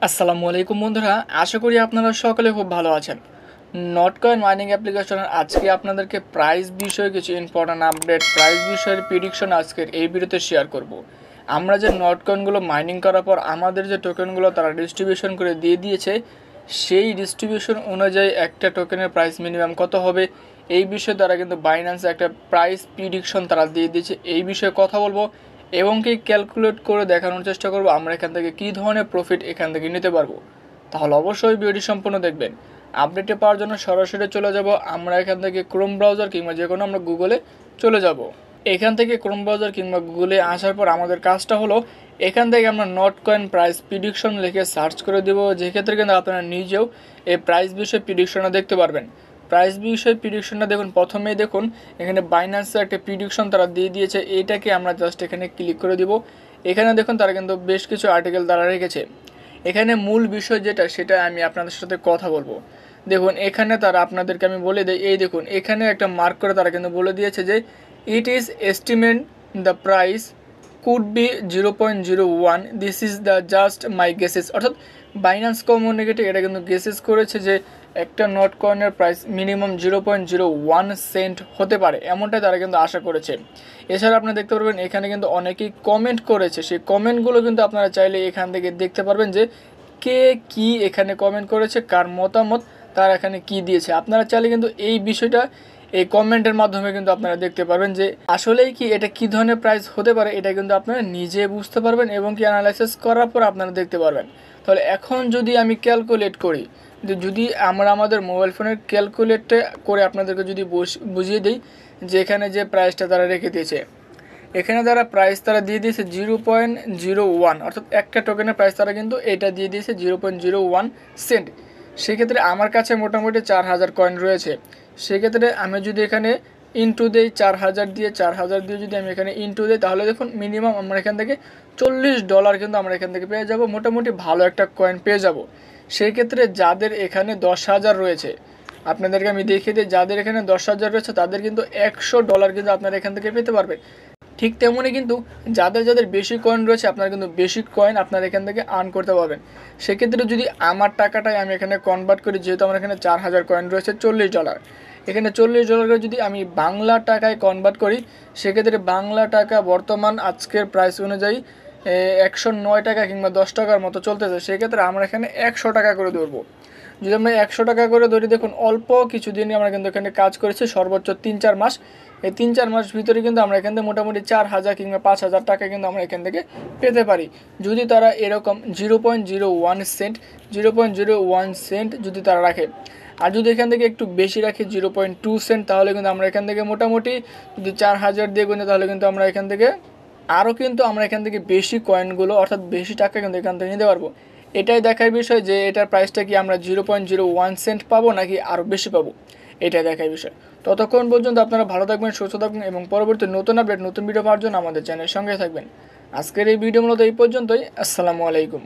আসসালামু আলাইকুম বন্ধুরা, আশা করি আপনারা সকলে খুব ভালো আছেন। নটকয়েন মাইনিং অ্যাপ্লিকেশনের আজকে আপনাদেরকে প্রাইস বিষয়ে কিছু ইম্পর্টেন্ট আপডেট, প্রাইস বিষয়ের প্রেডিকশন আজকের এই ভিডিওতে শেয়ার করব। আমরা যে নটকয়েনগুলো মাইনিং করার পর আমাদের যে টোকেনগুলো তারা ডিস্ট্রিবিউশন করে দিয়ে দিয়েছে, সেই ডিস্ট্রিবিউশন অনুযায়ী একটা টোকেনের প্রাইস মিনিমাম কত হবে এই বিষয়ে তারা কিন্তু বাইন্যান্সে একটা প্রাইস প্রেডিকশন তারা দিয়ে দিয়েছে। এই বিষয়ে কথা বলবো এবং কি ক্যালকুলেট করে দেখানোর চেষ্টা করব আমরা এখান থেকে কী ধরনের প্রফিট এখান থেকে নিতে পারবো। তাহলে অবশ্যই ভিডিওটি সম্পূর্ণ দেখবেন। আপডেটে পাওয়ার জন্য সরাসরি চলে যাব আমরা এখান থেকে ক্রোম ব্রাউজার কিংবা যে কোনো আমরা গুগলে চলে যাব। এখান থেকে ক্রোম ব্রাউজার কিংবা গুগলে আসার পর আমাদের কাজটা হলো এখান থেকে আমরা নটকয়েন প্রাইস প্রেডিকশন লিখে সার্চ করে দেবো, যেক্ষেত্রে কিন্তু আপনারা নিজেও এই প্রাইস বিষয়ে প্রেডিকশনটা দেখতে পারবেন। প্রাইস বিষয়ে প্রেডিকশনটা দেখুন, প্রথমেই দেখুন এখানে বাইন্যান্সে একটা প্রেডিকশন তারা দিয়ে দিয়েছে। এইটাকে আমরা জাস্ট এখানে ক্লিক করে দিব। এখানে দেখুন তারা কিন্তু বেশ কিছু আর্টিকেল তারা রেখেছে। এখানে মূল বিষয় যেটা সেটা আমি আপনাদের সাথে কথা বলবো। দেখুন এখানে তারা আপনাদেরকে আমি বলে দিই, এই দেখুন এখানে একটা মার্ক করে তারা কিন্তু বলে দিয়েছে যে it is estimate the price could be 0.01, this is the just my guesses. অর্থাৎ বাইন্যান্স কমিউনিটি এটা কিন্তু গেসেস করেছে যে একটা নটকয়েনের প্রাইস মিনিমাম 0.01 সেন্ট হতে পারে, এমনটাই তারা কিন্তু আশা করেছে। এছাড়া আপনি দেখতে পারবেন এখানে কিন্তু অনেকেই কমেন্ট করেছে, সেই কমেন্টগুলো কিন্তু আপনারা চাইলে এখান থেকে দেখতে পারবেন যে কে কি এখানে কমেন্ট করেছে, কার মতামত তার এখানে কি দিয়েছে। আপনারা চাইলে কিন্তু এই বিষয়টা এই কমেন্টের মাধ্যমে কিন্তু আপনারা দেখতে পারবেন যে আসলেই কি এটা কী ধরনের প্রাইস হতে পারে, এটা কিন্তু আপনারা নিজে বুঝতে পারবেন এবং কি অ্যানালাইসিস করার পর আপনারা দেখতে পারবেন। তাহলে এখন যদি আমি ক্যালকুলেট করি, যদি আমরা আমাদের মোবাইল ফোনের ক্যালকুলেটে করে আপনাদেরকে যদি বুঝিয়ে দিই যে এখানে যে প্রাইসটা তারা রেখে দিয়েছে, এখানে তারা প্রাইস তারা দিয়ে দিয়েছে 0.01, অর্থাৎ একটা টোকেনের প্রাইস তারা কিন্তু এটা দিয়ে দিয়েছে 0.01 সেন্ট। সেক্ষেত্রে আমার কাছে মোটামুটি 4000 কয়েন রয়েছে। সেক্ষেত্রে আমি যদি এখানে ইনটু দেই 4000 দিয়ে, 4000 দিয়ে যদি আমি এখানে ইনটু দিই, তাহলে দেখুন মিনিমাম আমরা এখান থেকে $40 কিন্তু আমরা এখান থেকে পেয়ে যাব, মোটামুটি ভালো একটা কয়েন পেয়ে যাব। সেই ক্ষেত্রে যাদের এখানে 10,000 রয়েছে, আপনাদেরকে আমি দেখিয়ে দিই, যাদের এখানে 10,000 রয়েছে তাদের কিন্তু $100 কিন্তু আপনারা এখান থেকে পেতে পারবেন। ঠিক তেমনই কিন্তু যাদের যাদের বেশি কয়েন রয়েছে আপনারা কিন্তু বেশি কয়েন আপনারা এখান থেকে আর্ন করতে পারবেন। সেক্ষেত্রে যদি আমার টাকাটাই আমি এখানে কনভার্ট করি, যেহেতু আমার এখানে 4000 কয়েন রয়েছে, $40, এখানে $40 যদি আমি বাংলা টাকায় কনভার্ট করি, সেক্ষেত্রে বাংলা টাকা বর্তমান আজকের প্রাইস অনুযায়ী 109 টাকা কিংবা 10 টাকার মতো চলতেছে। সেক্ষেত্রে আমরা এখানে 100 টাকা করে ধরবো। যদি আমরা 100 টাকা করে ধরি, দেখুন অল্প কিছুদিনই আমরা কিন্তু এখানে কাজ করেছি, সর্বোচ্চ 3-4 মাস। এই 3-4 মাস ভিতরে কিন্তু আমরা এখান থেকে মোটামুটি 4000 কিংবা 5000 টাকা কিন্তু আমরা এখান থেকে পেতে পারি, যদি তারা এরকম 0.01 সেন্ট 0.01 সেন্ট যদি তারা রাখে। আর যদি এখান থেকে একটু বেশি রাখে 0.2 সেন্ট, তাহলে কিন্তু আমরা এখান থেকে মোটামুটি যদি 4000 দিয়ে গুণে, তাহলে কিন্তু আমরা এখান থেকে আরও কিন্তু আমরা এখান থেকে বেশি কয়েনগুলো অর্থাৎ বেশি টাকা কিন্তু এখান থেকে নিতে পারবো। এটাই দেখার বিষয় যে এটার প্রাইসটা কি আমরা 0.01 সেন্ট পাবো নাকি আরও বেশি পাবো, এটাই দেখার বিষয়। ততক্ষণ পর্যন্ত আপনারা ভালো থাকবেন, সুস্থ থাকবেন এবং পরবর্তী নতুন আপডেট নতুন ভিডিও পাওয়ার জন্য আমাদের চ্যানেলের সঙ্গে থাকবেন। আজকের এই ভিডিও মূলত এই পর্যন্তই। আসসালামু আলাইকুম।